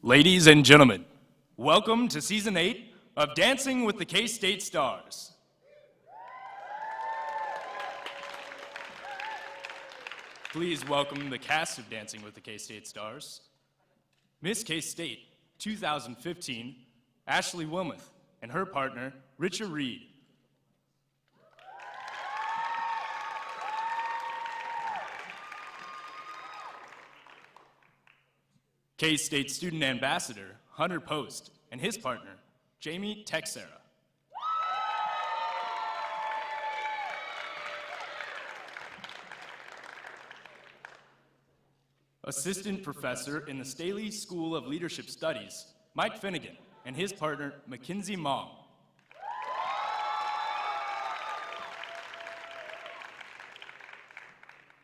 Ladies and gentlemen, welcome to Season 8 of Dancing with the K-State Stars. Please welcome the cast of Dancing with the K-State Stars. Miss K-State 2015, Ashley Wilmoth, and her partner, Richard Reed. K-State Student Ambassador, Hunter Post, and his partner, Jamie Texera. Assistant Professor in the Staley School of Leadership Studies, Mike Finnegan, and his partner, Mackenzie Mong.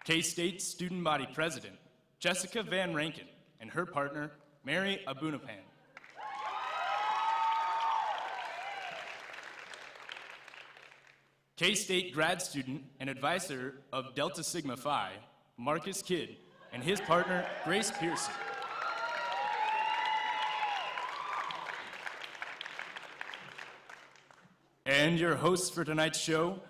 K-State Student Body President, Jessica Van Rankin, and her partner, Mary Abunapan. K-State grad student and advisor of Delta Sigma Phi, Marcus Kidd, and his partner, Grace Pearson. And your hosts for tonight's show,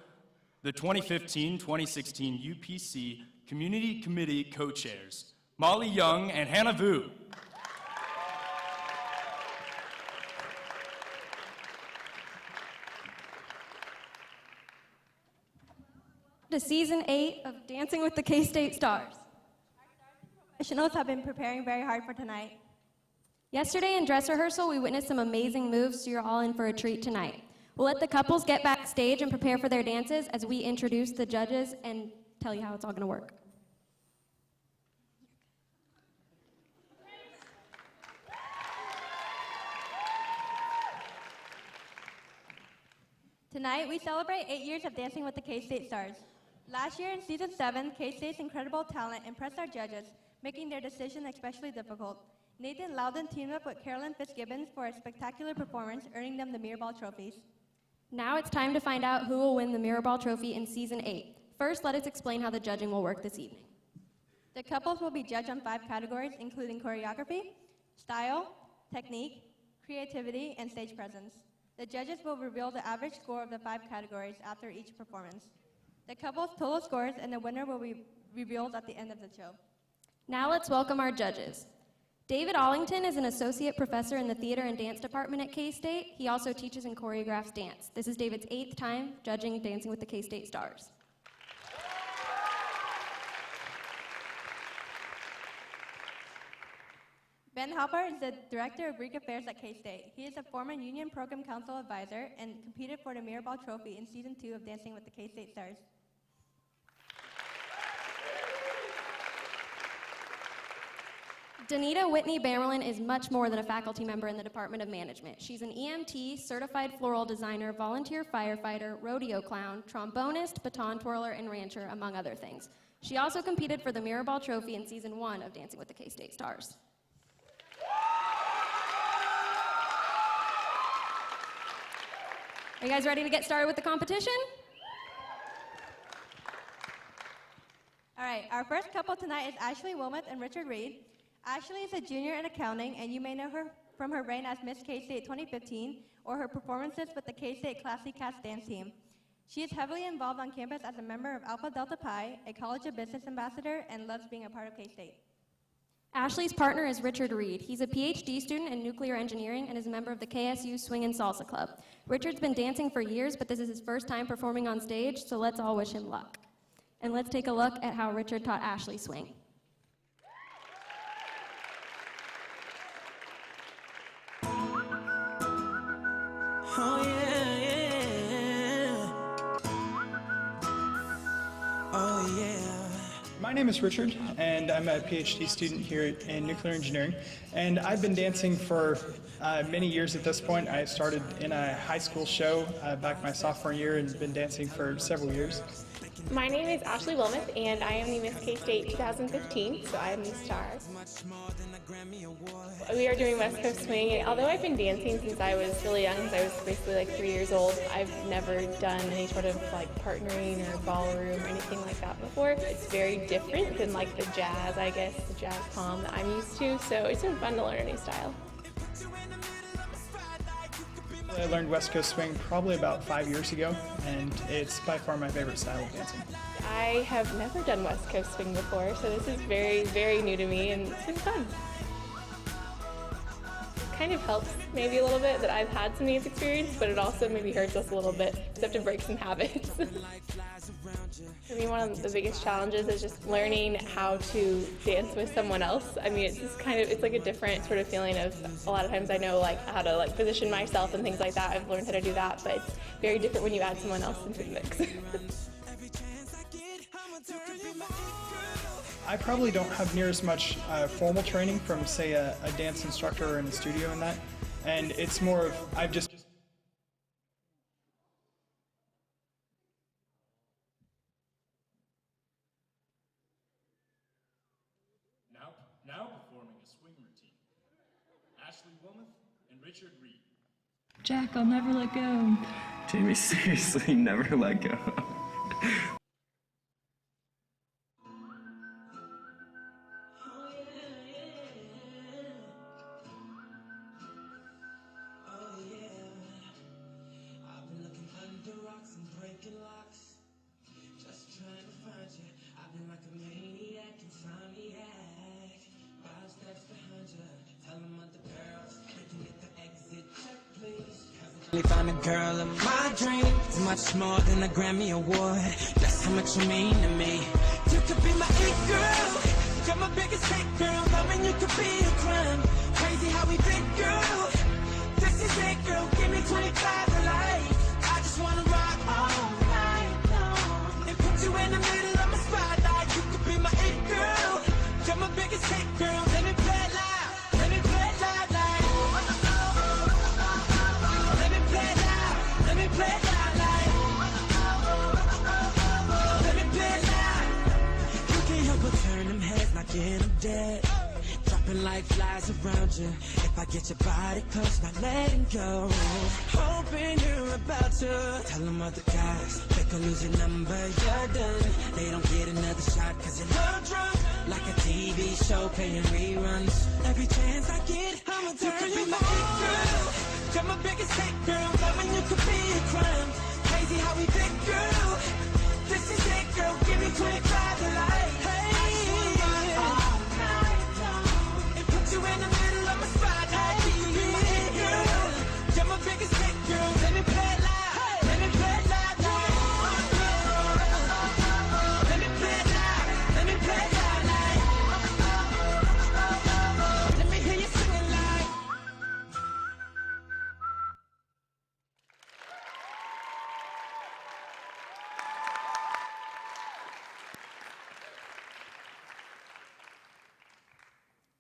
the 2015-2016 UPC Community Committee co-chairs, Molly Young and Hannah Vu. To Season 8 of Dancing with the K-State Stars. Professionals have been preparing very hard for tonight. Yesterday in dress rehearsal, we witnessed some amazing moves, so you're all in for a treat tonight. We'll let the couples get backstage and prepare for their dances as we introduce the judges and tell you how it's all going to work. Tonight, we celebrate 8 years of Dancing with the K-State Stars. Last year in Season 7, K-State's incredible talent impressed our judges, making their decision especially difficult. Nathan Loudon teamed up with Carolyn Fitzgibbons for a spectacular performance, earning them the Mirrorball trophies. Now it's time to find out who will win the Mirrorball trophy in Season 8. First, let us explain how the judging will work this evening. The couples will be judged on 5 categories, including choreography, style, technique, creativity, and stage presence. The judges will reveal the average score of the 5 categories after each performance. The couple's total scores and the winner will be revealed at the end of the show. Now let's welcome our judges. David Allington is an associate professor in the theater and dance department at K-State. He also teaches and choreographs dance. This is David's 8th time judging Dancing with the K-State Stars. Ben Halper is the Director of Greek Affairs at K-State. He is a former Union Program Council advisor and competed for the Mirrorball Trophy in Season 2 of Dancing with the K-State Stars. Danita Whitney Bamerlin is much more than a faculty member in the Department of Management. She's an EMT, certified floral designer, volunteer firefighter, rodeo clown, trombonist, baton twirler, and rancher, among other things. She also competed for the Mirrorball Trophy in Season 1 of Dancing with the K-State Stars. Are you guys ready to get started with the competition? All right, our first couple tonight is Ashley Wilmoth and Richard Reed. Ashley is a junior in accounting, and you may know her from her reign as Miss K-State 2015 or her performances with the K-State Classy Cats dance team. She is heavily involved on campus as a member of Alpha Delta Pi, a College of Business ambassador, and loves being a part of K-State. Ashley's partner is Richard Reed. He's a PhD student in nuclear engineering and is a member of the KSU Swing and Salsa Club. Richard's been dancing for years, but this is his first time performing on stage, so let's all wish him luck. And let's take a look at how Richard taught Ashley swing. Oh yeah, yeah. Oh yeah. My name is Richard, and I'm a PhD student here in nuclear engineering. And I've been dancing for many years at this point. I started in a high school show back my sophomore year and been dancing for several years. My name is Ashley Wilmoth, and I am the Miss K-State 2015, so I am the star. We are doing West Coast Swing, and although I've been dancing since I was really young, since I was basically like 3 years old, I've never done any sort of like partnering or ballroom or anything like that before. It's very different than like the jazz, I guess, the jazz pom that I'm used to, so it's been fun to learn a new style. I learned West Coast Swing probably about 5 years ago, and it's by far my favorite style of dancing. I have never done West Coast Swing before, so this is very, very new to me, and it's been fun. It kind of helps maybe a little bit that I've had some dance experience, but it also maybe hurts us a little bit. Just have to break some habits. For me, one of the biggest challenges is just learning how to dance with someone else. I mean, it's just kind of, it's like a different sort of feeling of, a lot of times I know like how to like position myself and things like that. I've learned how to do that, but it's very different when you add someone else into the mix. I probably don't have near as much formal training from, say, a dance instructor or in a studio and that, and it's more of, I've just Now performing a swing routine, Ashley Wilmoth and Richard Reed. Jack, I'll never let go. Jamie, seriously, never let go. Found a girl of my dreams, much more than a Grammy award. That's how much you mean to me. You could be my it girl, you're my biggest hit girl. Loving you could be a crime. Crazy how we fit, girl. This is it, girl. Give me 25 to life. I just wanna rock all night long and put you in the middle of my spotlight. You could be my it girl, you're my biggest hit girl. Let me play it loud, let me play it loud. Get them dead, dropping like flies around you. If I get your body close, not letting go. Hoping you're about to tell them other guys they could lose your number, you're done. They don't get another shot cause you're love drunk, like a TV show playing reruns. Every chance I get, I'ma turn you on. Girl, you're my biggest hit, girl. Loving you could be a crime. Crazy how we fit, girl. This is it, girl. Give me 25 to life. Hey. You in the middle of my spotlight. You be my hit girl. You're my biggest hit girl. Let me play it loud. Let me play it loud. Let me play it loud. Let me play it loud. Let me hear you singing like.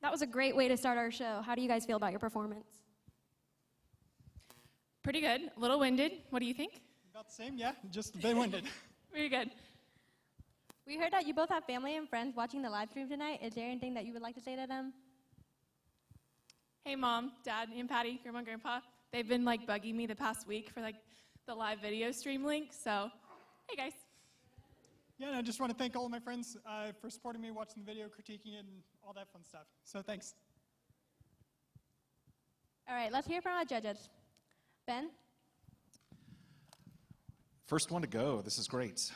That was a great way to start our show. How do you guys feel about your performance? Pretty good. A little winded. What do you think? about the same, yeah, just a bit winded. Very good. We heard that you both have family and friends watching the live stream tonight. Is there anything that you would like to say to them? Hey, Mom, Dad, and Patty, Grandma, and Grandpa. They've been like bugging me the past week for like the live video stream link. So, hey guys. Yeah, and I just want to thank all of my friends for supporting me, watching the video, critiquing it, and all that fun stuff. So thanks. All right, let's hear from our judges. Ben? First one to go. This is great.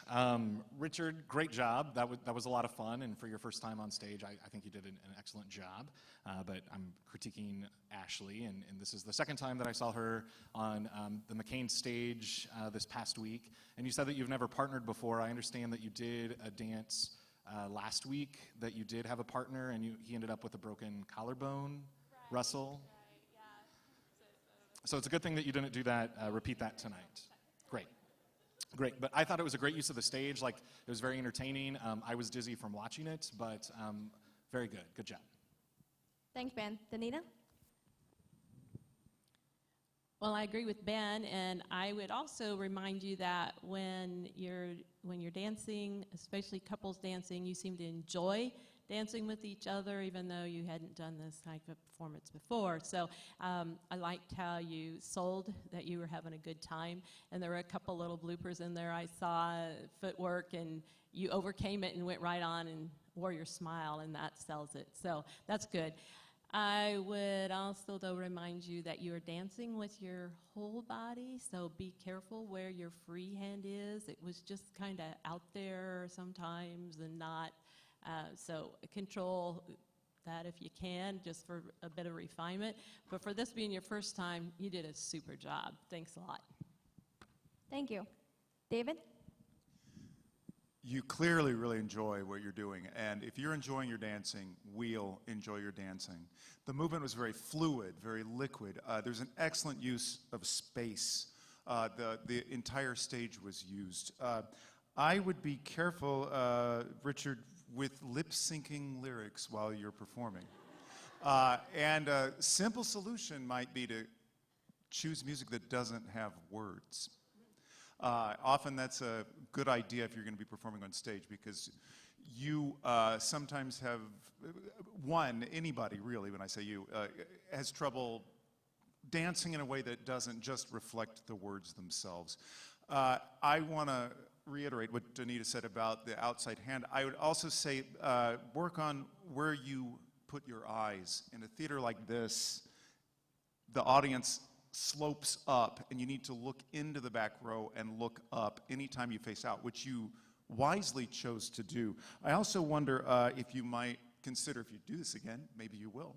Richard, great job. That was a lot of fun, and for your first time on stage, I think you did an excellent job. But I'm critiquing Ashley, and this is the second time that I saw her on the McCain stage this past week. And you said that you've never partnered before. I understand that you did a dance last week, that you did have a partner, and he ended up with a broken collarbone, right. Russell? Right, yeah. So it's a good thing that you didn't do that, repeat that tonight. Great. Great, but I thought it was a great use of the stage. Like, it was very entertaining. I was dizzy from watching it, but very good. Good job. Thanks, Ben. Danita? Well, I agree with Ben, and I would also remind you that when you're dancing, especially couples dancing, you seem to enjoy dancing with each other, even though you hadn't done this type of performance before. So I liked how you sold that you were having a good time, and there were a couple little bloopers in there. I saw footwork, and you overcame it and went right on and wore your smile, and that sells it. So that's good. I would also, though, remind you that you're dancing with your whole body, so be careful where your free hand is. It was just kind of out there sometimes and not, so control that if you can, just for a bit of refinement. But for this being your first time, you did a super job. Thanks a lot. Thank you. David? You clearly really enjoy what you're doing, and if you're enjoying your dancing, we'll enjoy your dancing. The movement was very fluid, very liquid. There's an excellent use of space. The entire stage was used. I would be careful, Richard, with lip-syncing lyrics while you're performing. And a simple solution might be to choose music that doesn't have words. Often that's a good idea if you're going to be performing on stage, because you sometimes have, anybody really, when I say you, has trouble dancing in a way that doesn't just reflect the words themselves. I want to reiterate what Donita said about the outside hand. I would also say work on where you put your eyes. In a theater like this, the audience slopes up, and you need to look into the back row and look up anytime you face out, which you wisely chose to do. I also wonder if you might consider, if you do this again, maybe you will,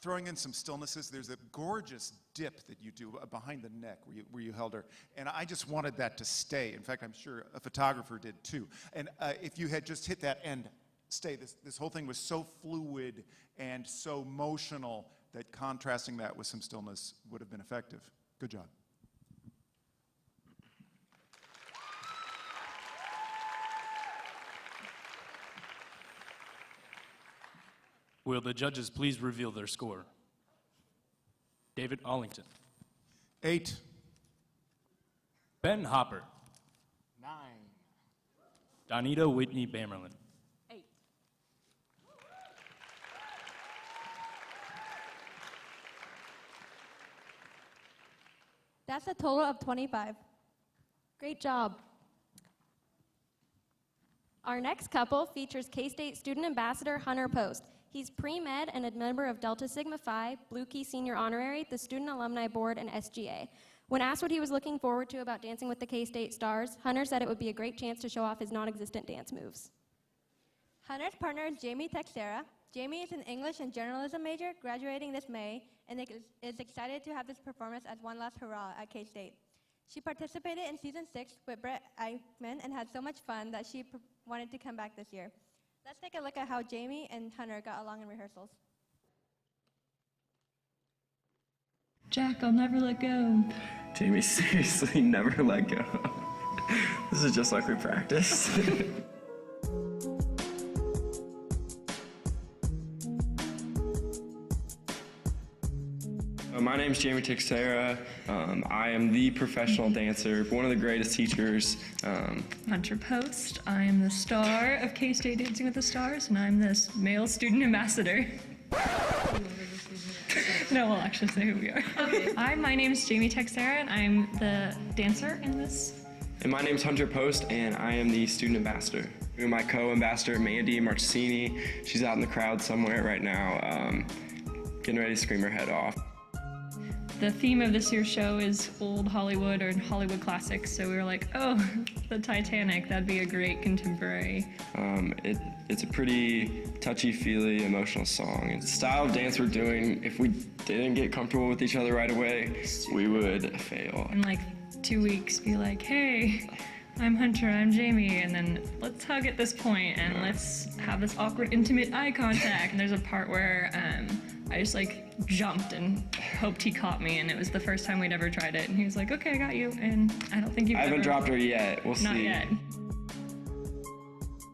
throwing in some stillnesses. There's a gorgeous dip that you do behind the neck where you held her, and I just wanted that to stay. In fact, I'm sure a photographer did too. And if you had just hit that and stay, this whole thing was so fluid and so motional that contrasting that with some stillness would have been effective. Good job. Will the judges please reveal their score? David Allington. 8. Ben Hopper. 9. Donita Whitney Bamerlin. 8. That's a total of 25. Great job. Our next couple features K-State Student Ambassador Hunter Post. He's pre-med and a member of Delta Sigma Phi, Blue Key Senior Honorary, the Student Alumni Board, and SGA. When asked what he was looking forward to about dancing with the K-State Stars, Hunter said it would be a great chance to show off his non-existent dance moves. Hunter's partner is Jamie Texera. Jamie is an English and journalism major graduating this May and is excited to have this performance as one last hurrah at K-State. She participated in season 6 with Brett Eichmann and had so much fun that she wanted to come back this year. Let's take a look at how Jamie and Hunter got along in rehearsals. Jack, I'll never let go. Jamie, seriously, never let go. This is just like we practiced. My name's Jamie Texera. I am the professional dancer, one of the greatest teachers. Hunter Post. I am the star of K-State Dancing with the Stars, and I'm this male student ambassador. No, we'll actually say who we are. Okay. My name's Jamie Texera, and I'm the dancer in this. And my name's Hunter Post, and I am the student ambassador. My co-ambassador, Mandy Marcini, she's out in the crowd somewhere right now, getting ready to scream her head off. The theme of this year's show is old Hollywood or Hollywood classics, so we were like, oh, the Titanic, that'd be a great contemporary. It's a pretty touchy-feely, emotional song. It's the style of dance we're doing. If we didn't get comfortable with each other right away, we would fail. In like 2 weeks, be like, hey, I'm Hunter, I'm Jamie, and then let's hug at this point, and let's have this awkward, intimate eye contact. And there's a part where I just like jumped and hoped he caught me, and it was the first time we'd ever tried it. And he was like, okay, I got you, and I don't think you've I haven't dropped her yet. We'll see. Not yet.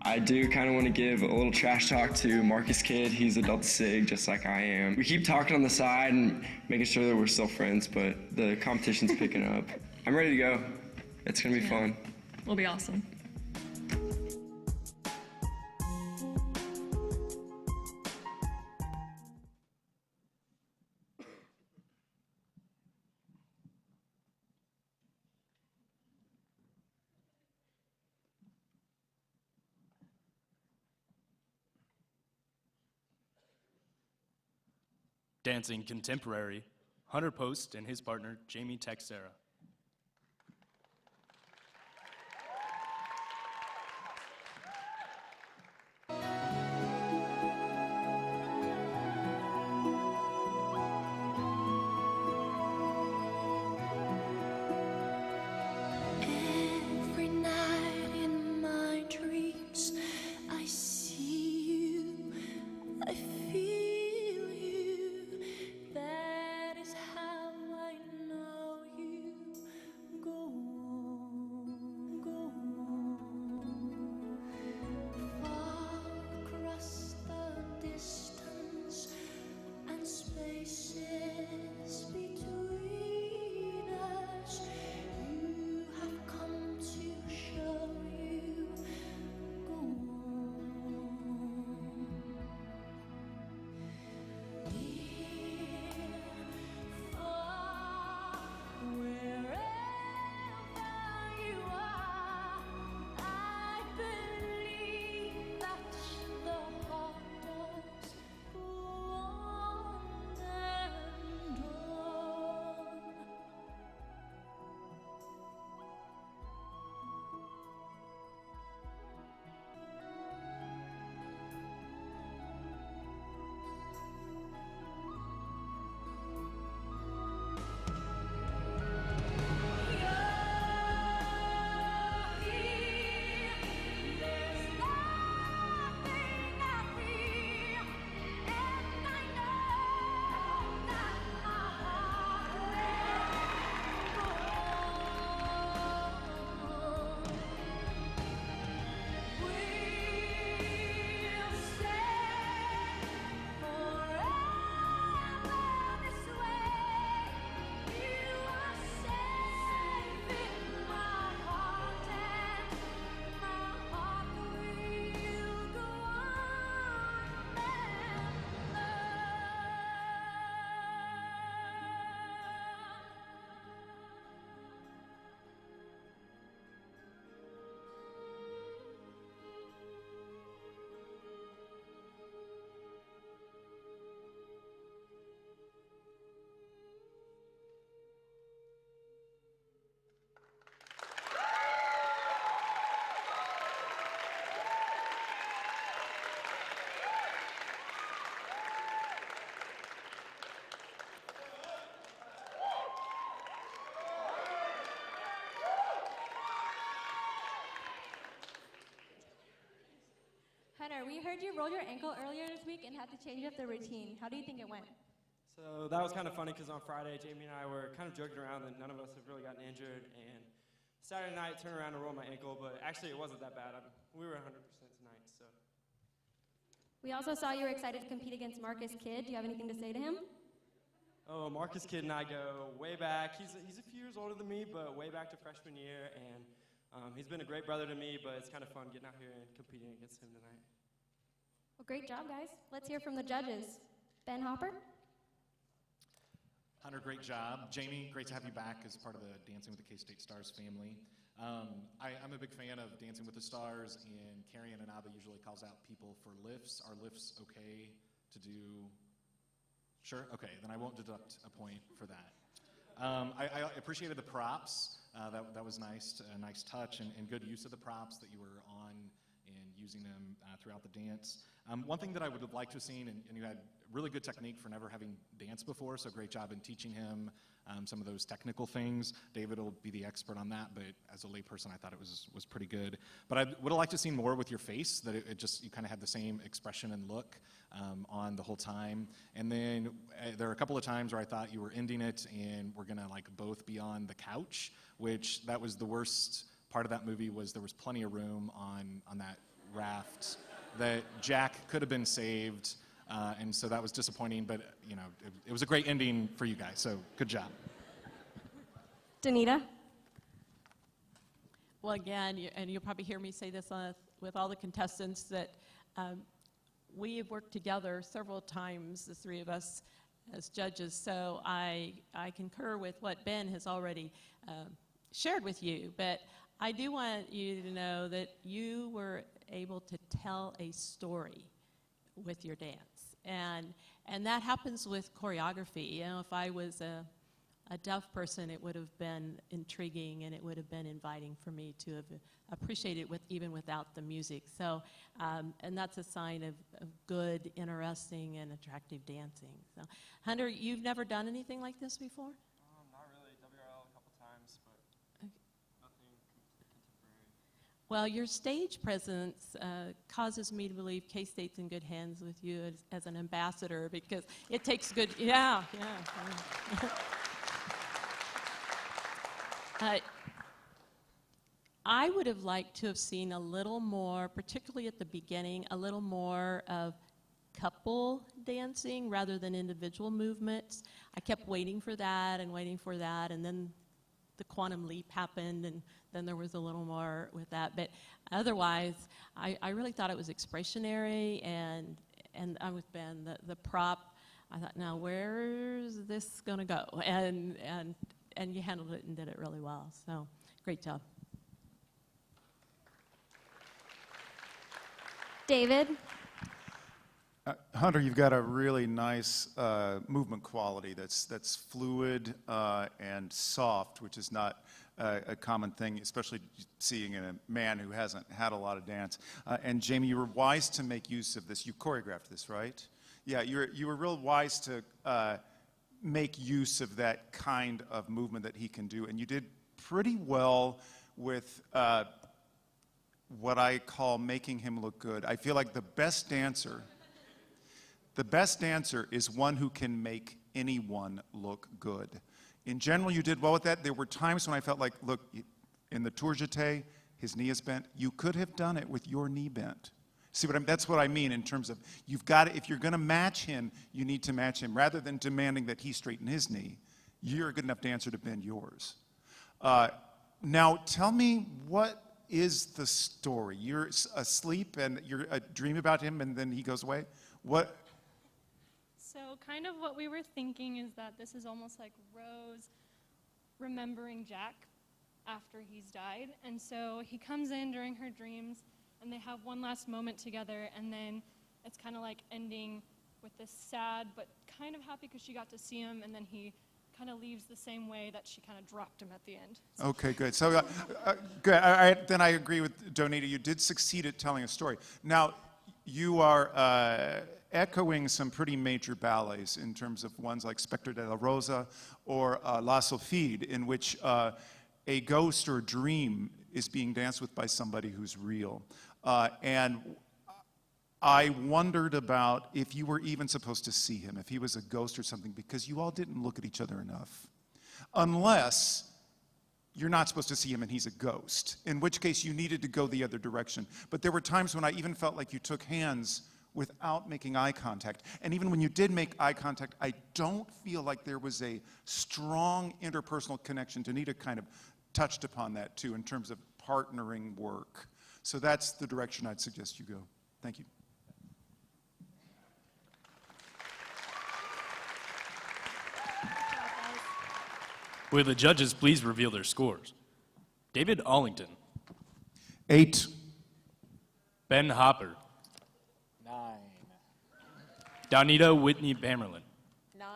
I do kind of want to give a little trash talk to Marcus Kidd. He's a Delta Sig, just like I am. We keep talking on the side and making sure that we're still friends, but the competition's picking up. I'm ready to go. It's going to be fun. Will be awesome. Dancing contemporary, Hunter Post and his partner, Jamie Texera. Every night in my dreams, I see you, I feel you. That is how I know you. Go on, go on. Far across the distance and spaces between us, you have come to show you. Go on. Near, far, wherever you are, I believe that the heart does go on and on. Hunter, we heard you rolled your ankle earlier this week and had to change up the routine. How do you think it went? So that was kind of funny because on Friday, Jamie and I were kind of joking around that none of us have really gotten injured. And Saturday night, turned around and rolled my ankle, but actually it wasn't that bad. We were 100% tonight, so. We also saw you were excited to compete against Marcus Kidd. Do you have anything to say to him? Oh, Marcus Kidd and I go way back. He's a few years older than me, but way back to freshman year. And he's been a great brother to me, but it's kind of fun getting out here and competing against him tonight. Well, great job, guys. Let's hear from the judges. Ben Hopper? Hunter, great job. Jamie, great to have you back as part of the Dancing with the K-State Stars family. I'm a big fan of Dancing with the Stars, and Carrie Ann Inaba usually calls out people for lifts. Are lifts okay to do? Sure? Okay, then I won't deduct a point for that. I appreciated the props. That was nice, a nice touch, and good use of the props that you were on and using them throughout the dance. One thing that I would have liked to have seen, and you had really good technique for never having danced before, so great job in teaching him some of those technical things. David will be the expert on that, but as a layperson, I thought it was pretty good. But I would have liked to have seen more with your face, that it just, you kind of had the same expression and look on the whole time. And then there are a couple of times where I thought you were ending it and we're gonna like both be on the couch, which that was the worst part of that movie, was there was plenty of room on that raft that Jack could have been saved, and so that was disappointing, but you know, it was a great ending for you guys, so good job. Danita? Well, again, and you'll probably hear me say this with all the contestants, that we have worked together several times, the three of us, as judges. So I concur with what Ben has already shared with you. But I do want you to know that you were able to tell a story with your dance. And that happens with choreography. You know, if I was a deaf person, it would have been intriguing and it would have been inviting for me to have appreciated it even without the music. So, and that's a sign of good, interesting, and attractive dancing. So, Hunter, you've never done anything like this before? Not really. WRL a couple times, but nothing contemporary. Well, your stage presence causes me to believe K-State's in good hands with you as an ambassador, because it takes good, yeah. I would have liked to have seen a little more, particularly at the beginning, a little more of couple dancing rather than individual movements. I kept waiting for that, and then the quantum leap happened, and then there was a little more with that. But otherwise, I really thought it was expressionary, and I was Ben, the prop. I thought, now where's this gonna go? And you handled it and did it really well. So, great job. David? Hunter, you've got a really nice movement quality that's fluid and soft, which is not a common thing, especially seeing in a man who hasn't had a lot of dance. And Jamie, you were wise to make use of this. You choreographed this, right? Yeah, you were real wise to make use of that kind of movement that he can do, and you did pretty well with what I call making him look good. I feel like the best dancer is one who can make anyone look good. In general, you did well with that. There were times when I felt like, look, in the tour jeté, his knee is bent. You could have done it with your knee bent. See what that's what I mean in terms of, you've got to, if you're going to match him, you need to match him. Rather than demanding that he straighten his knee, you're a good enough dancer to bend yours. Now, tell me, what is the story? You're asleep and you're dreaming about him and then he goes away? What? So kind of what we were thinking is that this is almost like Rose remembering Jack after he's died. And so he comes in during her dreams and they have one last moment together, and then it's kind of like ending with this sad but kind of happy because she got to see him, and then he kind of leaves the same way that she kind of dropped him at the end. Okay, good. So, good. Then I agree with Donita. You did succeed at telling a story. Now, you are echoing some pretty major ballets in terms of ones like Spectre de la Rosa or La Sylphide, in which a ghost or a dream is being danced with by somebody who's real. And I wondered about if you were even supposed to see him, if he was a ghost or something, because you all didn't look at each other enough. Unless you're not supposed to see him and he's a ghost, in which case you needed to go the other direction. But there were times when I even felt like you took hands without making eye contact. And even when you did make eye contact, I don't feel like there was a strong interpersonal connection. Danita kind of touched upon that too in terms of partnering work. So that's the direction I'd suggest you go. Thank you. Will the judges please reveal their scores? David Allington. 8. Ben Hopper. 9. Donita Whitney Bamerlin. 9.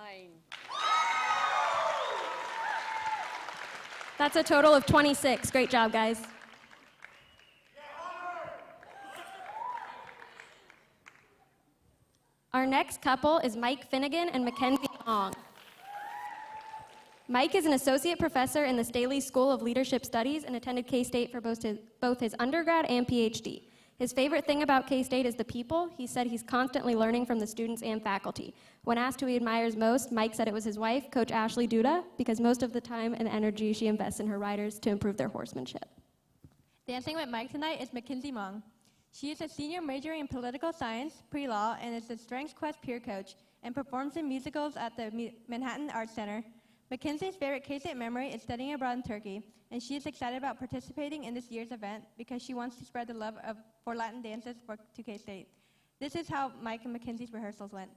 That's a total of 26. Great job, guys. Our next couple is Mike Finnegan and Mackenzie Long. Mike is an associate professor in the Staley School of Leadership Studies and attended K-State for both his undergrad and PhD. His favorite thing about K-State is the people. He said he's constantly learning from the students and faculty. When asked who he admires most, Mike said it was his wife, Coach Ashley Duda, because most of the time and energy she invests in her riders to improve their horsemanship. Dancing with Mike tonight is Mackenzie Mong. She is a senior majoring in political science, pre-law, and is a Strengths Quest peer coach, and performs in musicals at the Manhattan Arts Center. Mackenzie's favorite K-State memory is studying abroad in Turkey, and she is excited about participating in this year's event because she wants to spread the love for Latin dances to K-State. This is how Mike and Mackenzie's rehearsals went.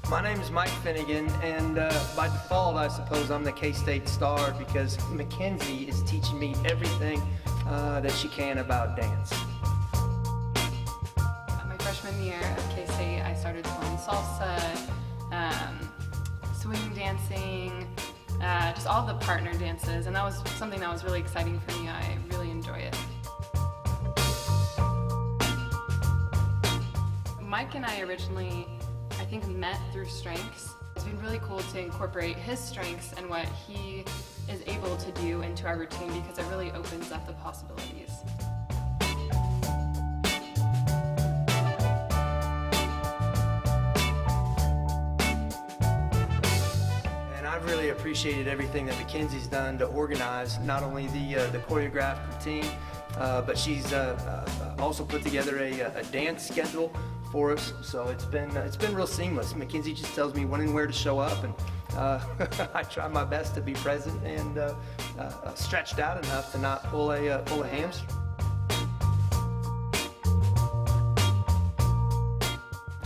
My name is Mike Finnegan, and by default, I suppose I'm the K-State star because Mackenzie is teaching me everything that she can about dance. My freshman year at K-State, I started playing salsa, swing dancing, just all the partner dances, and that was something that was really exciting for me. I really enjoy it. Mike and I originally, I think, met through Strengths. It's been really cool to incorporate his strengths and what he is able to do into our routine because it really opens up the possibilities. And I've really appreciated everything that Mackenzie's done to organize not only the choreographed routine, but she's also put together a dance schedule for us, so it's been real seamless. Mackenzie just tells me when and where to show up, and I try my best to be present and stretched out enough to not pull a hamstring.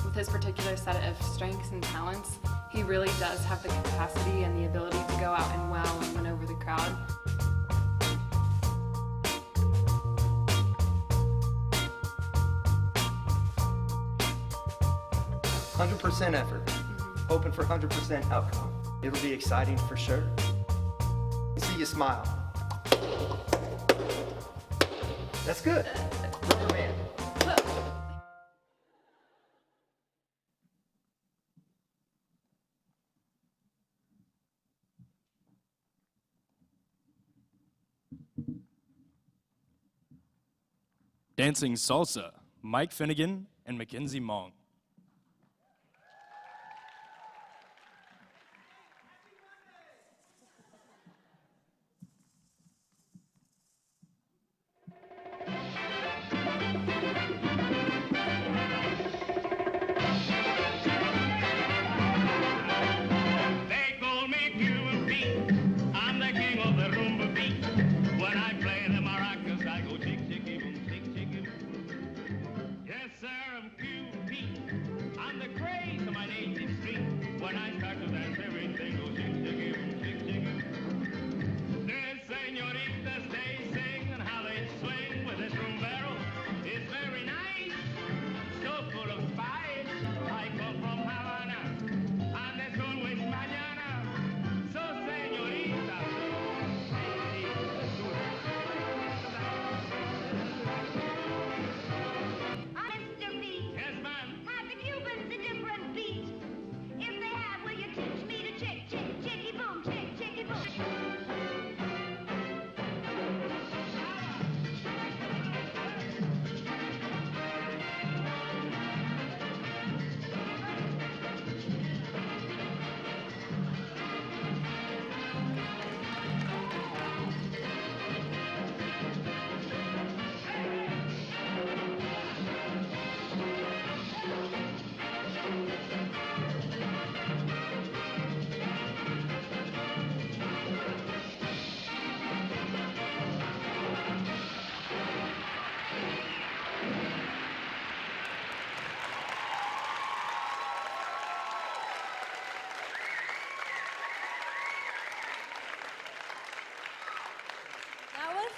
With his particular set of strengths and talents, he really does have the capacity and the ability to go out and wow and win over the crowd. 100% effort, hoping for 100% outcome. It'll be exciting for sure. See you smile. That's good. Rubber band. Dancing salsa, Mike Finnegan and Mackenzie Mong.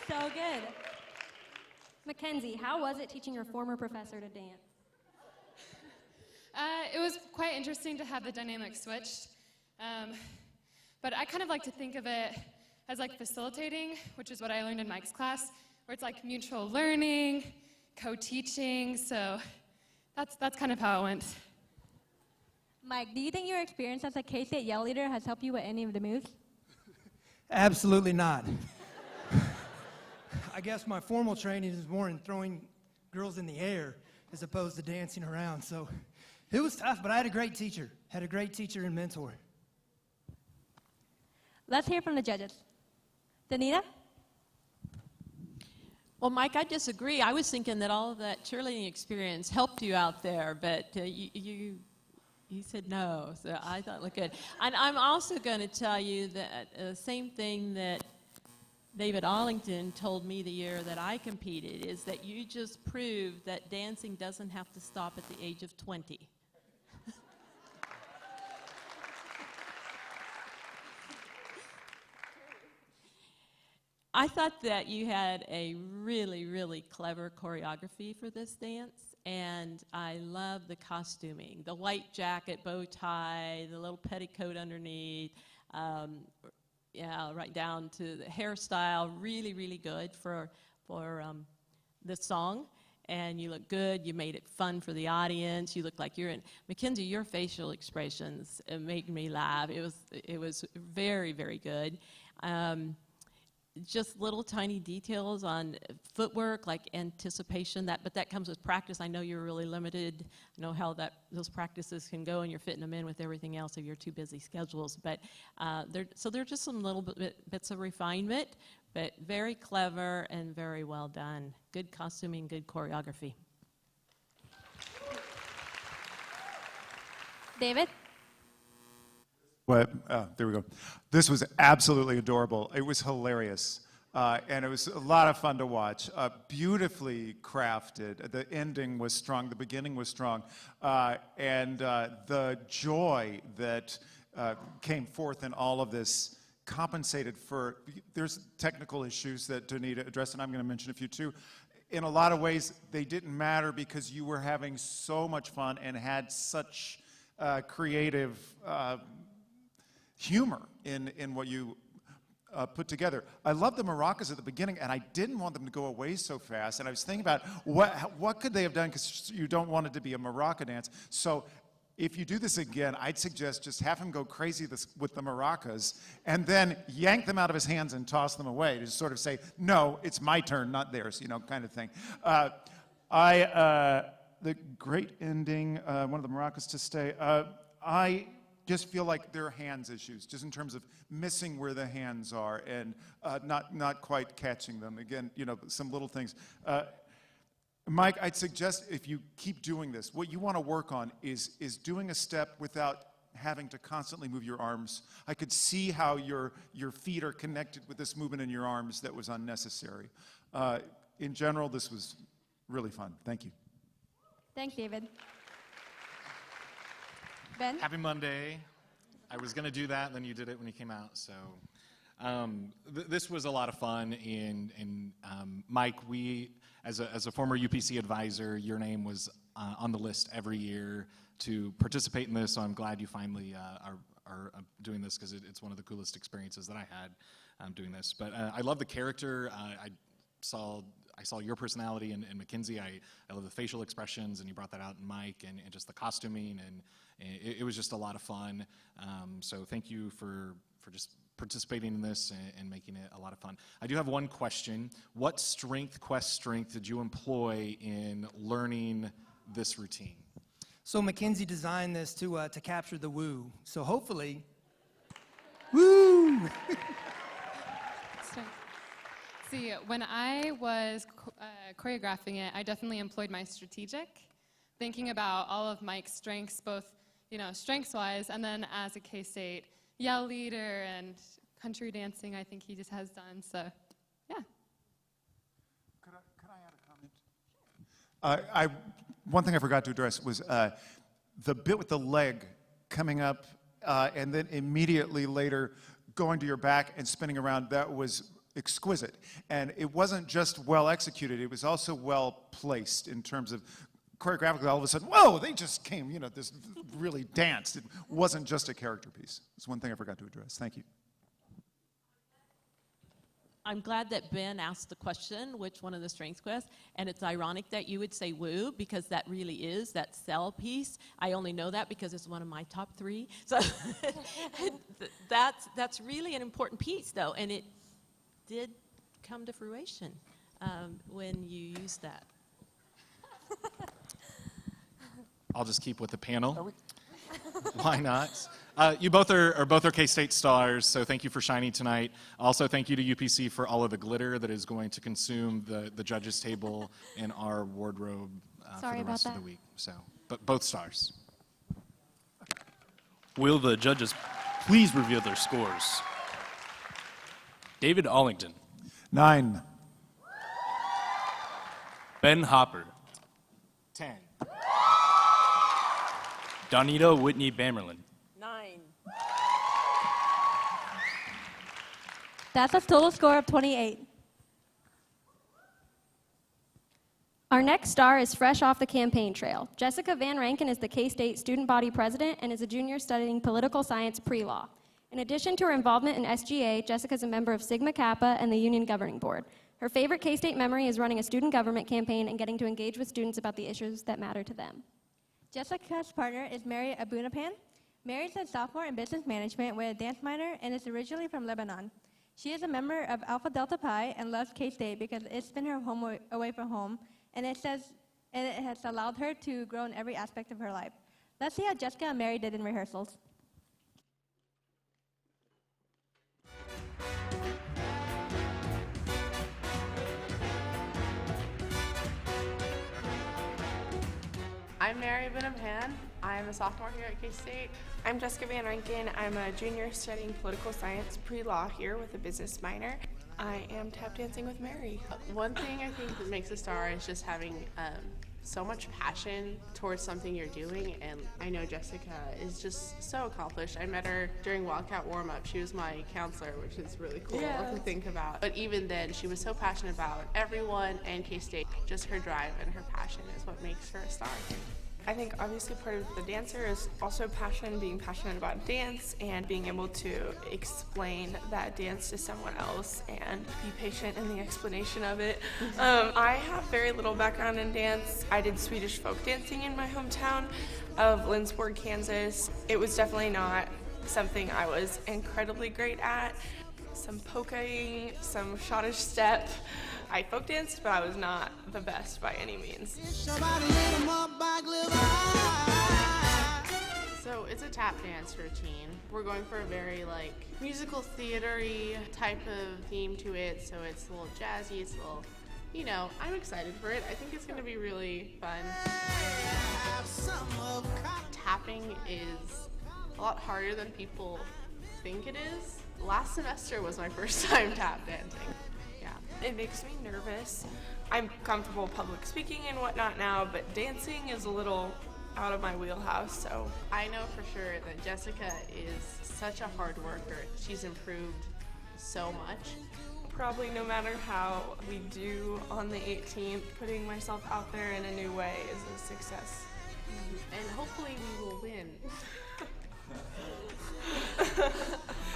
So good. Mackenzie, how was it teaching your former professor to dance? It was quite interesting to have the dynamic switched. But I kind of like to think of it as like facilitating, which is what I learned in Mike's class, where it's like mutual learning, co-teaching, so that's kind of how it went. Mike, do you think your experience as a K-State Yell leader has helped you with any of the moves? Absolutely not. I guess my formal training is more in throwing girls in the air as opposed to dancing around, so It was tough, but I had a great teacher. And mentor. Let's hear from the judges. Danita? Well, Mike, I disagree. I was thinking that all of that cheerleading experience helped you out there, but you said no, so I thought it looked good. And I'm also going to tell you that the same thing that David Allington told me the year that I competed, is that you just proved that dancing doesn't have to stop at the age of 20. I thought that you had a really, really clever choreography for this dance, and I love the costuming. The white jacket, bow tie, the little petticoat underneath, yeah, right down to the hairstyle, really, really good for this song. And you look good, you made it fun for the audience, you look like you're in, Mackenzie, your facial expressions made me laugh. It was very, very good. Just little tiny details on footwork, like anticipation, but that comes with practice. I know you're really limited. I know how those practices can go, and you're fitting them in with everything else of your too busy schedules. But so they're just some little bits of refinement, but very clever and very well done. Good costuming, good choreography. David? What? There we go. This was absolutely adorable. It was hilarious. And it was a lot of fun to watch. Beautifully crafted. The ending was strong. The beginning was strong. And the joy that came forth in all of this compensated for, there's technical issues that Donita addressed, and I'm going to mention a few too. In a lot of ways, they didn't matter because you were having so much fun and had such creative humor in what you put together. I love the maracas at the beginning, and I didn't want them to go away so fast. And I was thinking about what could they have done, because you don't want it to be a maraca dance. So if you do this again, I'd suggest just have him go crazy with the maracas, and then yank them out of his hands and toss them away. To just sort of say, no, it's my turn, not theirs, kind of thing. The great ending, one of the maracas to stay. I just feel like there are hands issues, just in terms of missing where the hands are and not quite catching them. Again, some little things. Mike, I'd suggest if you keep doing this, what you want to work on is doing a step without having to constantly move your arms. I could see how your feet are connected with this movement in your arms that was unnecessary. In general, this was really fun. Thank you. Thanks, David. Ben? Happy Monday. I was going to do that, and then you did it when you came out. So this was a lot of fun. And Mike, we, as a former UPC advisor, your name was on the list every year to participate in this. So I'm glad you finally are doing this, because it's one of the coolest experiences that I had doing this. But I love the character. I saw your personality in Mackenzie. I love the facial expressions, and you brought that out in Mike, and just the costuming, and it was just a lot of fun. So thank you for just participating in this and making it a lot of fun. I do have one question. What quest strength did you employ in learning this routine? So Mackenzie designed this to capture the woo. So hopefully, woo! See, when I was choreographing it, I definitely employed my strategic, thinking about all of Mike's strengths, both strengths-wise, and then as a K-State yell leader and country dancing, I think he just has done. So, yeah. Could I add a comment? One thing I forgot to address was the bit with the leg coming up and then immediately later going to your back and spinning around. That was exquisite. And it wasn't just well executed, it was also well placed in terms of choreographically. All of a sudden, whoa, they just came, this really danced. It wasn't just a character piece. It's one thing I forgot to address. Thank you. I'm glad that Ben asked the question, which one of the strengths quests, and it's ironic that you would say woo, because that really is that cell piece. I only know that because it's one of my top 3. So that's really an important piece, though, and it did come to fruition when you used that. I'll just keep with the panel. Why not? You both are K-State stars, so thank you for shining tonight. Also, thank you to UPC for all of the glitter that is going to consume the judges' table and our wardrobe for the rest of the week. So, but both stars. Will the judges please reveal their scores? David Allington. 9. Ben Hopper. 10. Donita Whitney Bamerlin. 9. That's a total score of 28. Our next star is fresh off the campaign trail. Jessica Van Rankin is the K-State student body president and is a junior studying political science pre-law. In addition to her involvement in SGA, Jessica is a member of Sigma Kappa and the Union Governing Board. Her favorite K-State memory is running a student government campaign and getting to engage with students about the issues that matter to them. Jessica's partner is Mary Abunapan. Mary is a sophomore in business management with a dance minor and is originally from Lebanon. She is a member of Alpha Delta Pi and loves K-State because it's been her home away from home, and it has allowed her to grow in every aspect of her life. Let's see how Jessica and Mary did in rehearsals. I'm Mary Abunapan. I'm a sophomore here at K-State. I'm Jessica Van Rankin. I'm a junior studying political science pre-law here with a business minor. I am tap dancing with Mary. One thing I think that makes a star is just having so much passion towards something you're doing, and I know Jessica is just so accomplished. I met her during Wildcat warm-up. She was my counselor, which is really cool to think about. But even then, she was so passionate about everyone and K-State. Just her drive and her passion is what makes her a star. I think obviously part of the dancer is also passion, being passionate about dance and being able to explain that dance to someone else and be patient in the explanation of it. I have very little background in dance. I did Swedish folk dancing in my hometown of Lindsborg, Kansas. It was definitely not something I was incredibly great at. Some polkaing, some schottish step. I folk danced, but I was not the best by any means. So it's a tap dance routine. We're going for a very musical theater-y type of theme to it, so it's a little jazzy, it's a little, I'm excited for it. I think it's gonna be really fun. Tapping is a lot harder than people think it is. Last semester was my first time tap dancing. It makes me nervous. I'm comfortable public speaking and whatnot now, but dancing is a little out of my wheelhouse, so. I know for sure that Jessica is such a hard worker. She's improved so much. Probably no matter how we do on the 18th, putting myself out there in a new way is a success. And hopefully we will win.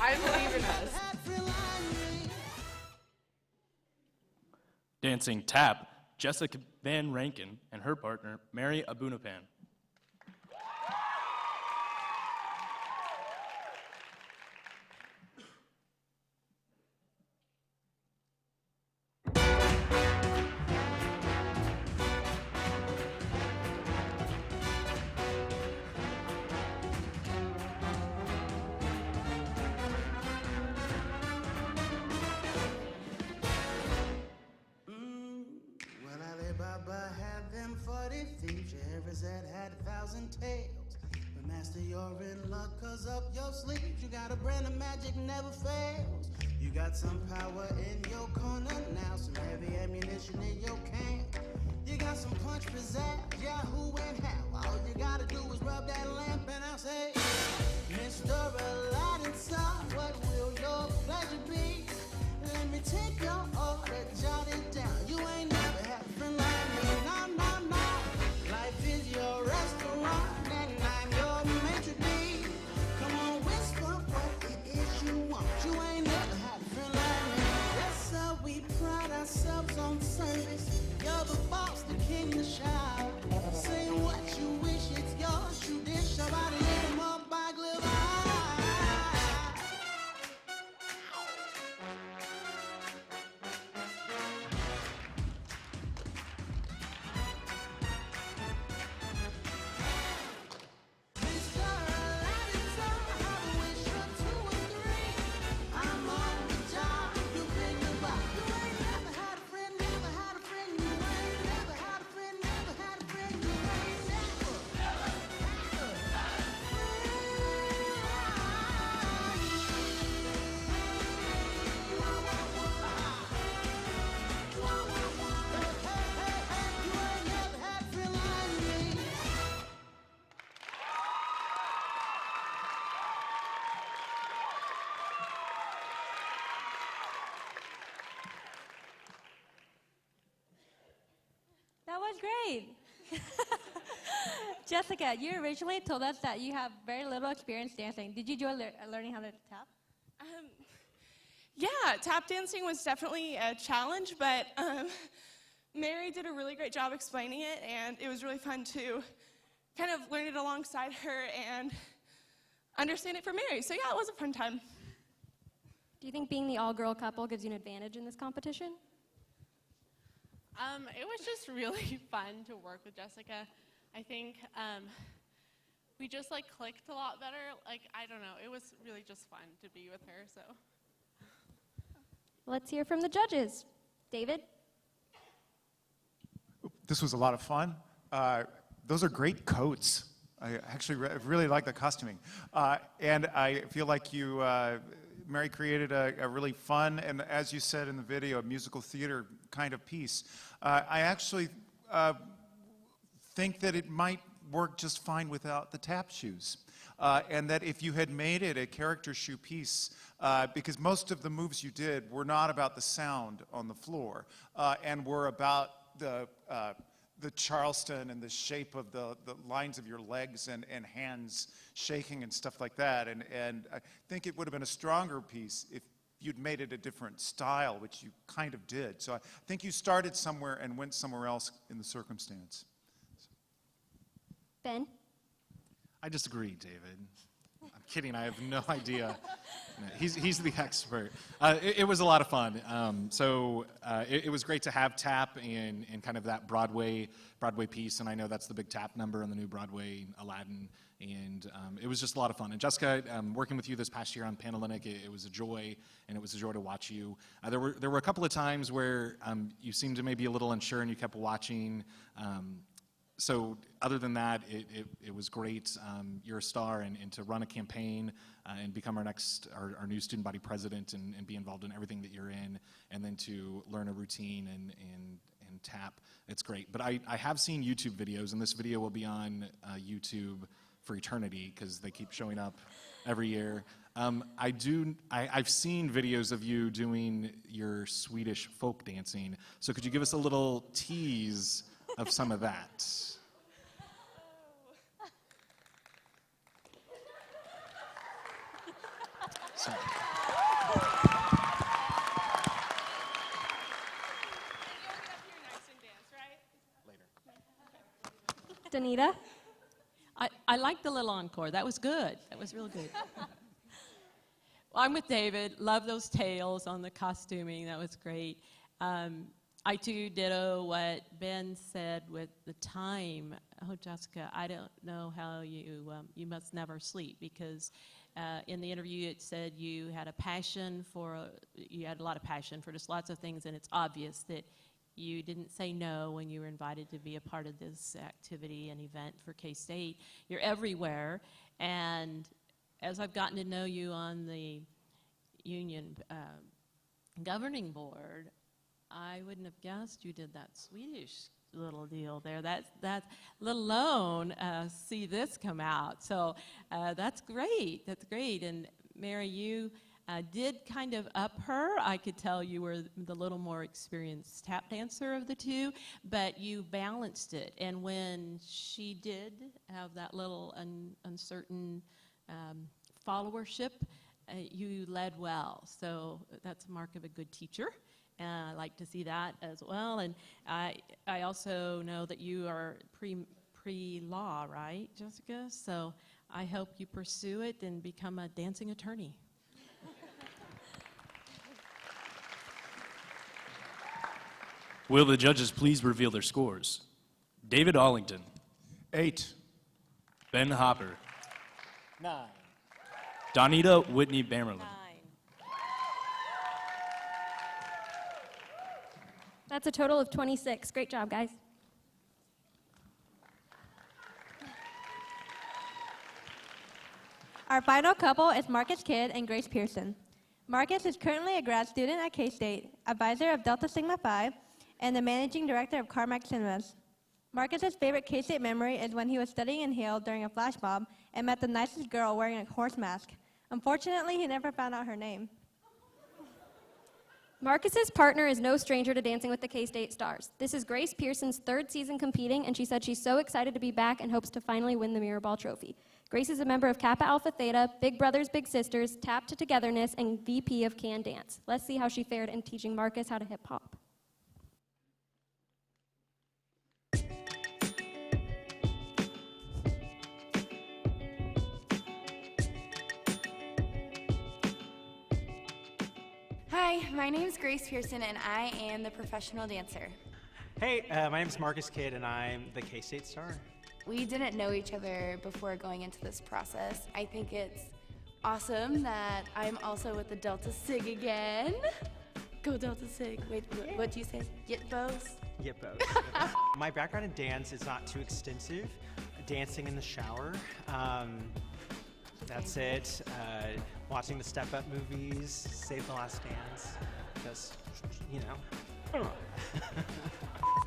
I believe in us. Dancing tap, Jessica Van Rankin and her partner, Mary Abunapan. That had 1,000 tails. But master, you're in luck, cause up your sleeves you got a brand of magic never fails. You got some power in your corner now, some heavy ammunition in your can. You got some punch, pizzazz, Yahoo and how. All you gotta do is rub that lamp and I'll say, Mr. Aladdin, sir, what will your pleasure be? Let me take your order, jot it down. You ain't never had a friend like me, no. Life is your restaurant and I'm your maitre d'. Come on, whisper what it is you want. You ain't never had a friend like me. Yes, sir, we pride ourselves on service. You're the boss, the king, the shower. Say what you wish, it's yours. You dish about a little more by glitter. great. Jessica, you originally told us that you have very little experience dancing. Did you enjoy learning how to tap? Yeah, tap dancing was definitely a challenge, but Mary did a really great job explaining it, and it was really fun to kind of learn it alongside her and understand it for Mary. So yeah, it was a fun time. Do you think being the all-girl couple gives you an advantage in this competition? It was just really fun to work with Jessica. I think we just like clicked a lot better. Like, I don't know, it was really just fun to be with her, so. Let's hear from the judges. David? This was a lot of fun. Those are great coats. I actually really like the costuming. And I feel like you, Mary, created a really fun, and as you said in the video, a musical theater kind of piece. I actually think that it might work just fine without the tap shoes. And that if you had made it a character shoe piece, because most of the moves you did were not about the sound on the floor, and were about the Charleston and the shape of the lines of your legs and hands shaking and stuff like that. And I think it would have been a stronger piece if you'd made it a different style, which you kind of did. So I think you started somewhere and went somewhere else in the circumstance. Ben? I disagree, David. I'm kidding. I have no idea. No, he's the expert. It was a lot of fun. It was great to have tap in kind of that Broadway piece, and I know that's the big tap number on the new Broadway Aladdin, and it was just a lot of fun. And Jessica, working with you this past year on Panhellenic, it was a joy, and it was a joy to watch you. There were a couple of times where you seemed to maybe a little unsure, and you kept watching. So other than that, it was great. You're a star, and to run a campaign and become our new student body president and be involved in everything that you're in, and then to learn a routine and tap, it's great. But I have seen YouTube videos, and this video will be on YouTube for eternity because they keep showing up every year. I've seen videos of you doing your Swedish folk dancing. So could you give us a little tease of some of that? Sorry. Danita? I liked the little encore. That was good. That was real good. Well, I'm with David. Love those tails on the costuming. That was great. I too ditto what Ben said with the time. Oh, Jessica, I don't know how you must never sleep, because in the interview it said you had a lot of passion for just lots of things, and it's obvious that you didn't say no when you were invited to be a part of this activity and event for K-State. You're everywhere, and as I've gotten to know you on the union governing board, I wouldn't have guessed you did that Swedish little deal there. That let alone see this come out. So that's great. That's great. And Mary, you did kind of up her. I could tell you were the little more experienced tap dancer of the two, but you balanced it. And when she did have that little uncertain followership, you led well. So that's a mark of a good teacher. I like to see that as well. And I also know that you are pre-law, right, Jessica? So I hope you pursue it and become a dancing attorney. Will the judges please reveal their scores? David Allington. 8. Ben Hopper. 9. Donita Whitney Bamerlin. That's a total of 26. Great job, guys. Our final couple is Marcus Kidd and Grace Pearson. Marcus is currently a grad student at K-State, advisor of Delta Sigma Phi, and the managing director of Carmack Cinemas. Marcus's favorite K-State memory is when he was studying in Hale during a flash mob and met the nicest girl wearing a horse mask. Unfortunately, he never found out her name. Marcus's partner is no stranger to Dancing with the K-State Stars. This is Grace Pearson's 3rd season competing, and she said she's so excited to be back and hopes to finally win the Mirror Ball Trophy. Grace is a member of Kappa Alpha Theta, Big Brothers Big Sisters, Tap to Togetherness, and VP of Can Dance. Let's see how she fared in teaching Marcus how to hip hop. Hi, my name is Grace Pearson, and I am the professional dancer. Hey, my name is Marcus Kidd, and I'm the K-State star. We didn't know each other before going into this process. I think it's awesome that I'm also with the Delta Sig again. Go Delta Sig. Wait, what do you say? Yitbos? Yippo. My background in dance is not too extensive. Dancing in the shower. That's it. Watching the Step Up movies, Save the Last Dance. Just, you know.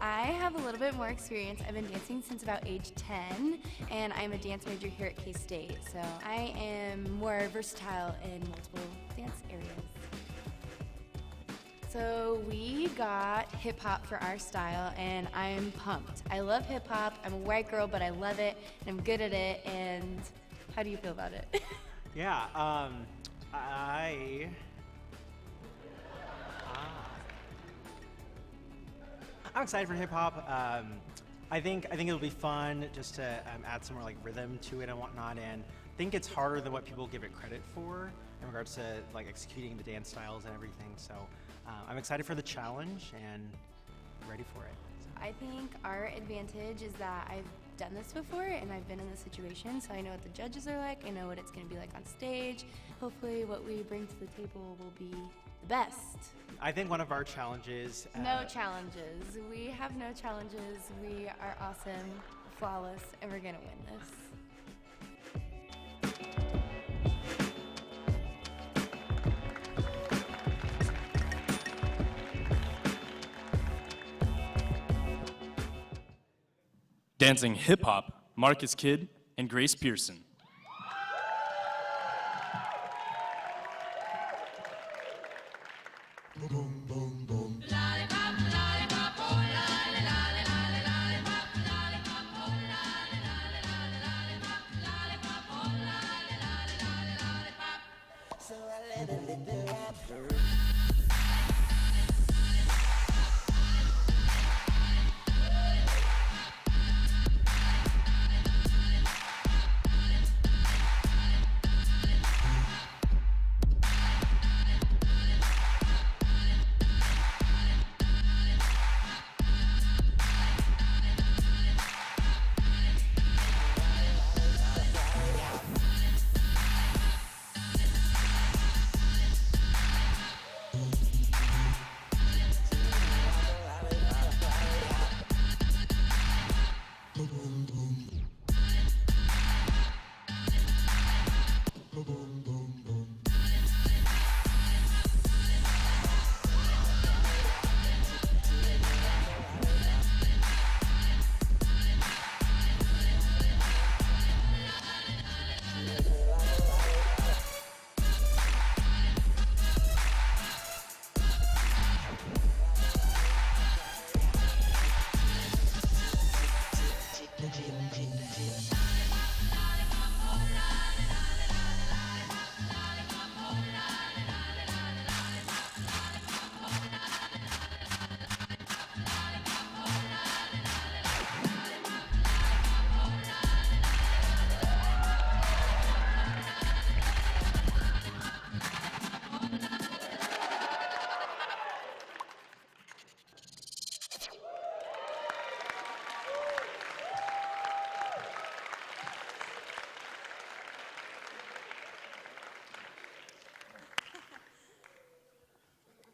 I have a little bit more experience. I've been dancing since about age 10, and I'm a dance major here at K-State. So I am more versatile in multiple dance areas. So we got hip hop for our style, and I'm pumped. I love hip hop. I'm a white girl, but I love it, and I'm good at it. And how do you feel about it? Yeah, I'm excited for hip hop. I think it'll be fun just to add some more like rhythm to it and whatnot. And I think it's harder than what people give it credit for in regards to like executing the dance styles and everything. So I'm excited for the challenge and ready for it. I think our advantage is that I've done this before and I've been in this situation, so I know what the judges are like, I know what it's going to be like on stage. Hopefully what we bring to the table will be the best. I think one of our challenges... No challenges. We have no challenges. We are awesome, flawless, and we're going to win this. Dancing hip hop, Marcus Kidd and Grace Pearson.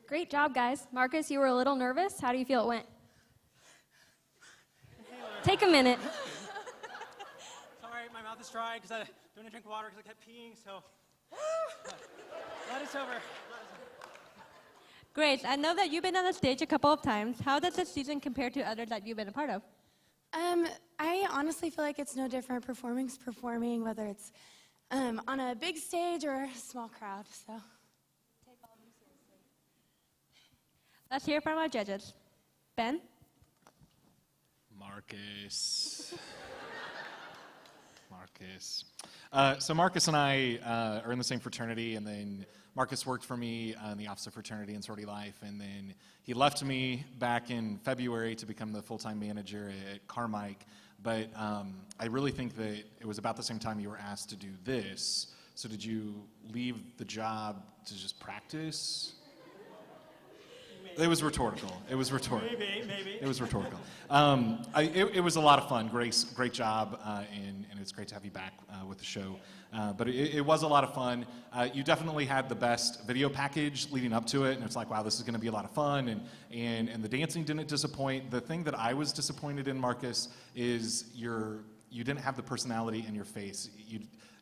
Great job, guys. Marcus, you were a little nervous. How do you feel it went? Take a minute. Sorry, my mouth is dry because I don't want to drink water because I kept peeing, so... Glad it's over. Grace, I know that you've been on the stage a couple of times. How does this season compare to others that you've been a part of? I honestly feel like it's no different performing, whether it's on a big stage or a small crowd, so. Take all of them seriously. Let's hear from our judges. Ben? Marcus. Marcus. So Marcus and I are in the same fraternity, and then Marcus worked for me in the Office of Fraternity and Sorority Life, and then he left me back in February to become the full-time manager at Carmike. But I really think that it was about the same time you were asked to do this. So did you leave the job to just practice? It was rhetorical. It was rhetorical. Maybe. It was rhetorical. It was a lot of fun. Grace, great job, and it's great to have you back with the show. But it was a lot of fun. You definitely had the best video package leading up to it, and it's like, wow, this is going to be a lot of fun. And the dancing didn't disappoint. The thing that I was disappointed in, Marcus, is you didn't have the personality in your face.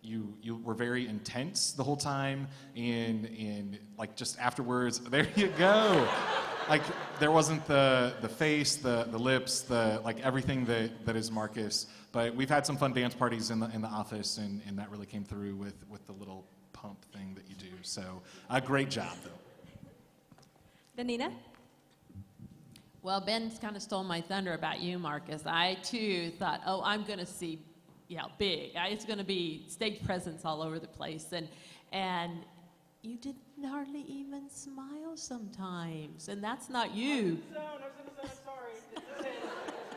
You were very intense the whole time, and like just afterwards, there you go. Like there wasn't the face, the lips, like everything that is Marcus. But we've had some fun dance parties in the office, and that really came through with the little pump thing that you do. So great job, though. Danita? Well, Ben's kind of stole my thunder about you, Marcus. I too thought, oh, I'm going to see, big. It's going to be stage presence all over the place, and you didn't hardly even smile sometimes, and that's not you. Sorry.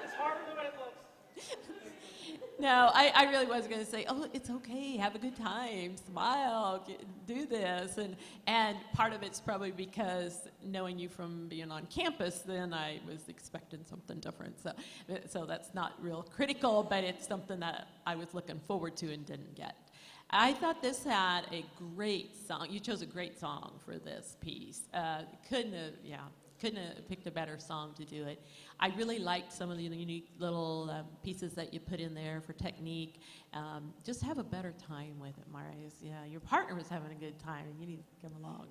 It's harder than what it looks. No, I really was going to say, oh, it's okay, have a good time, smile, do this. And part of it's probably because knowing you from being on campus, then I was expecting something different. So that's not real critical, but it's something that I was looking forward to and didn't get. I thought this had a great song. You chose a great song for this piece. Couldn't have picked a better song to do it. I really liked some of the unique little pieces that you put in there for technique. Just have a better time with it, Marius. Yeah, your partner was having a good time, and you need to come along.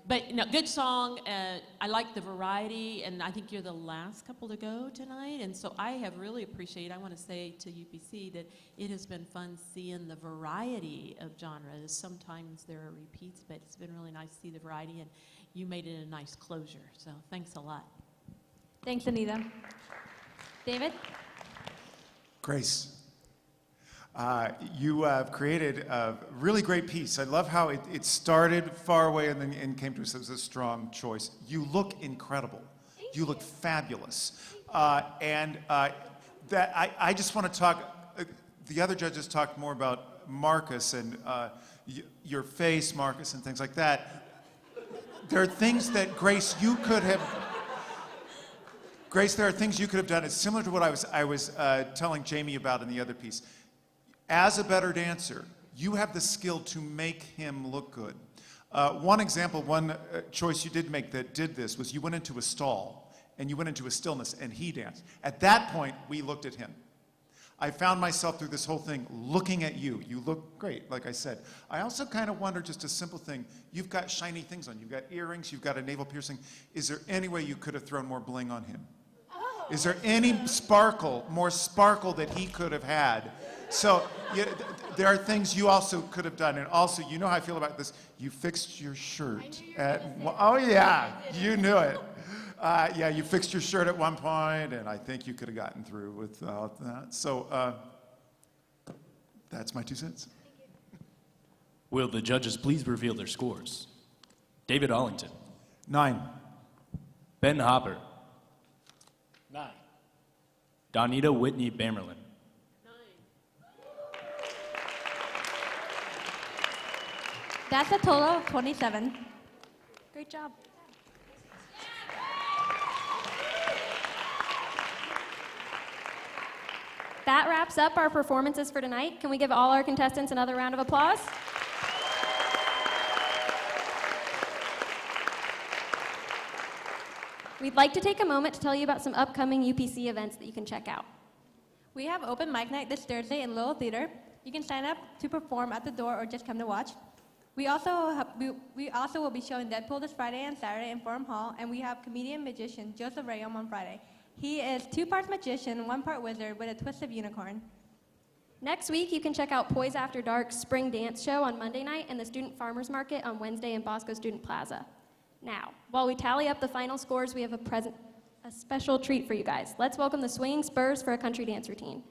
But good song. I like the variety, and I think you're the last couple to go tonight. And so I have really appreciated. I want to say to UPC that it has been fun seeing the variety of genres. Sometimes there are repeats, but it's been really nice to see the variety, and you made it a nice closure. So thanks a lot. Thanks, Anita. David? Grace, you have created a really great piece. I love how it started far away and then came to us. It was a strong choice. You look incredible. You look fabulous. I just want to talk, the other judges talked more about Marcus and your face, Marcus, and things like that. There are things that, Grace, you could have... Grace, there are things you could have done. It's similar to what I was telling Jamie about in the other piece. As a better dancer, you have the skill to make him look good. One example, one choice you did make that did this was you went into a stall and you went into a stillness and he danced. At that point, we looked at him. I found myself through this whole thing looking at you. You look great, like I said. I also kind of wonder, just a simple thing, you've got shiny things on. You've got earrings, you've got a navel piercing. Is there any way you could have thrown more bling on him? Is there any more sparkle that he could have had? So there are things you also could have done. And also, you know how I feel about this. You fixed your shirt oh yeah, you knew it. Yeah, you fixed your shirt at one point, and I think you could have gotten through without that. So that's my 2 cents. Will the judges please reveal their scores? David Allington. 9. Ben Hopper. 9. Donita Whitney Bamerlin. 9. That's a total of 27. Great job. That wraps up our performances for tonight. Can we give all our contestants another round of applause? We'd like to take a moment to tell you about some upcoming UPC events that you can check out. We have open mic night this Thursday in Lowell Theater. You can sign up to perform at the door or just come to watch. We also will be showing Deadpool this Friday and Saturday in Forum Hall, and we have comedian-magician Joseph Rayom on Friday. He is 2 parts magician, 1 part wizard with a twist of unicorn. Next week, you can check out Poise After Dark's Spring Dance Show on Monday night and the Student Farmers Market on Wednesday in Bosco Student Plaza. Now, while we tally up the final scores, we have a special treat for you guys. Let's welcome the Swinging Spurs for a country dance routine.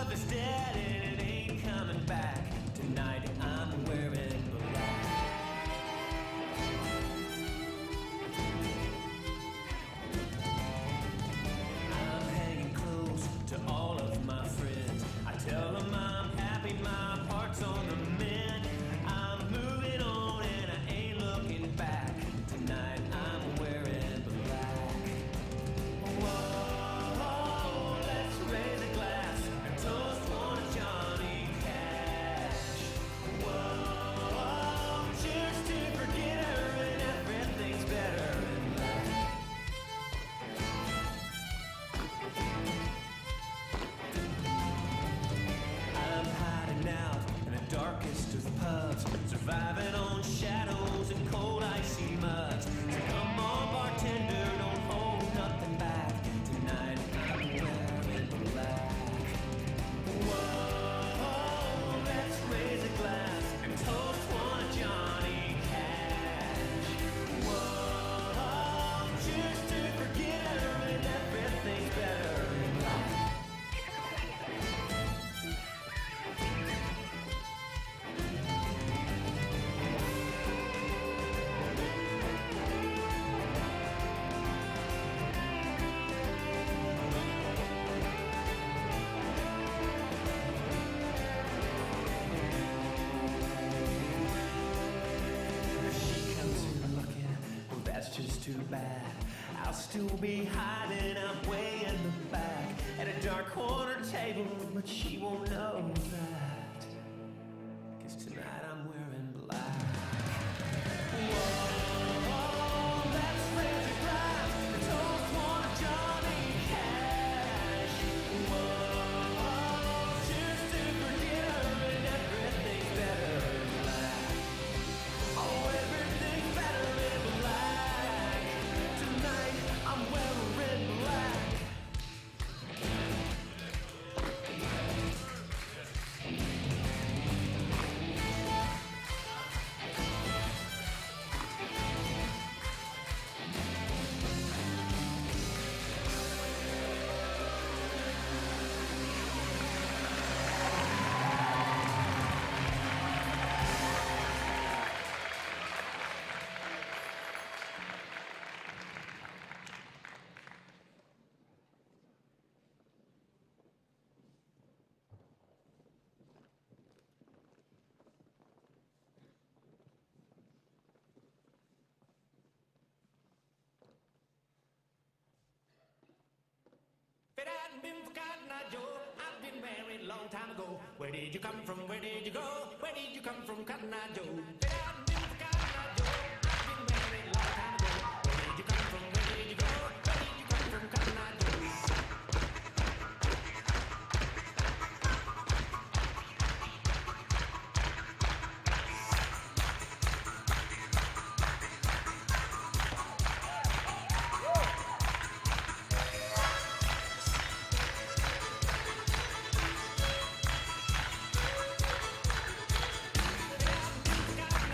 love is dead and it ain't coming back. Tonight I'm wearing black. I'm hanging close to all of my friends. I tell them I'm happy, my heart's on the mend. I'm moving on and I ain't looking back. Tonight I'm wearing black. Whoa, let's raise a glass and toast one to Johnny Cash. Whoa, cheers to forget her and everything's better in life. I'm hiding out in the darkest of pubs, surviving on shadows and cold icy muds. So come on, bartender, don't hold nothing back. Tonight I'm wearing black. Whoa, let's raise a glass and toast one to Johnny Cash. Whoa, cheers to forget her and everything's better in life. If she comes here looking, well, that's just too bad. I'll still be hiding, I'm way in the back at a dark corner table, but she won't know that. 'Cause tonight I'm wearing black. Whoa, let's raise a glass and toast one to Johnny Cash. Whoa, cheers to forget her and everything's better in black. Oh, everything's better in black. Tonight I'm wearing black. If it hadn't been for Cotton Eye Joe, I'd been married a long time ago. Where did you come from? Where did you go? Where did you come from, Cotton Eye Joe? If it hadn't been for Cotton Eye Joe, I'd been married a long time ago. Where did you come from? Where did you go? Where did you come from, Cotton Eye Joe? Cotton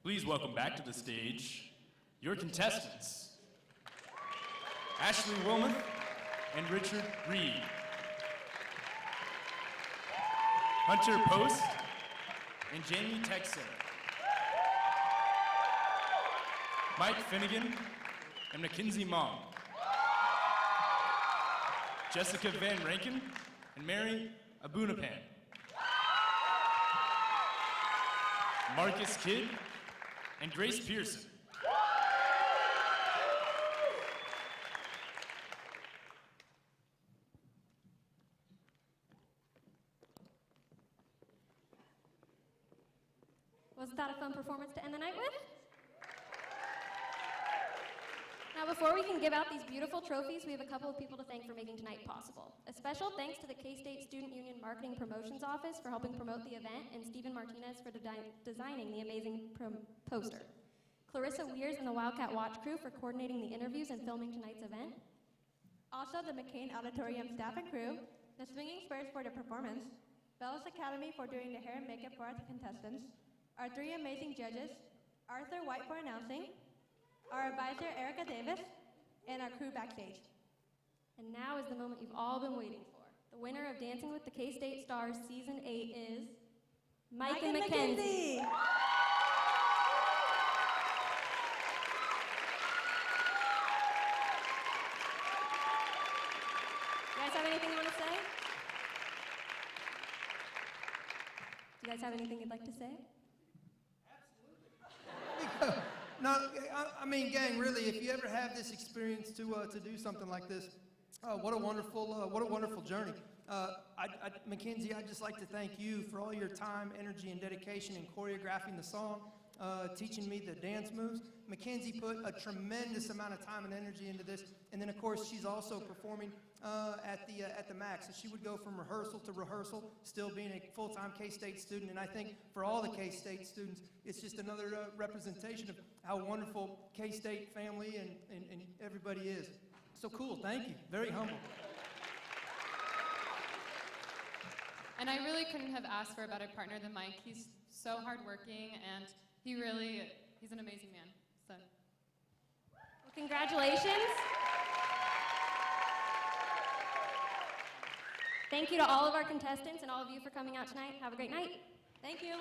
Please welcome back to the stage your contestants, Ashley Wilmoth and Richard Reed. Hunter Post and Jamie Texer. Mike Finnegan and Mackenzie Mong. Jessica Van Rankin and Mary Abunapan. Marcus Kidd and Grace Pearson. Wasn't that a fun performance to end the night with? Now, before we can give out these beautiful trophies, we have a couple of people to thank for making tonight possible. A special thanks to the K-State Student Union Marketing Promotions Office for helping promote the event, and Stephen Martinez for designing the amazing poster. Clarissa Weers and the Wildcat Watch crew for coordinating the interviews and filming tonight's event. Also, the McCain Auditorium staff and crew, the Swinging Spurs for the performance, Bellis Academy for doing the hair and makeup for our contestants, our three amazing judges, Arthur White for announcing, our advisor Erica Davis, and our crew backstage. And now is the moment you've all been waiting for. The winner of Dancing with the K-State Stars Season 8 is Mike and Mackenzie. You guys have anything you want to say? Do you guys have anything you'd like to say? No, I mean, gang, really, if you ever have this experience to do something like this, what a wonderful journey. Mackenzie, I'd just like to thank you for all your time, energy, and dedication in choreographing the song, teaching me the dance moves. Mackenzie put a tremendous amount of time and energy into this, and then of course she's also performing at the Max. So she would go from rehearsal to rehearsal, still being a full-time K-State student. And I think for all the K-State students, it's just another representation of how wonderful K-State family and everybody is. So cool, thank you. Very humble. And I really couldn't have asked for a better partner than Mike. He's so hardworking, and he's an amazing man. So, well, congratulations. Thank you to all of our contestants and all of you for coming out tonight. Have a great night. Thank you.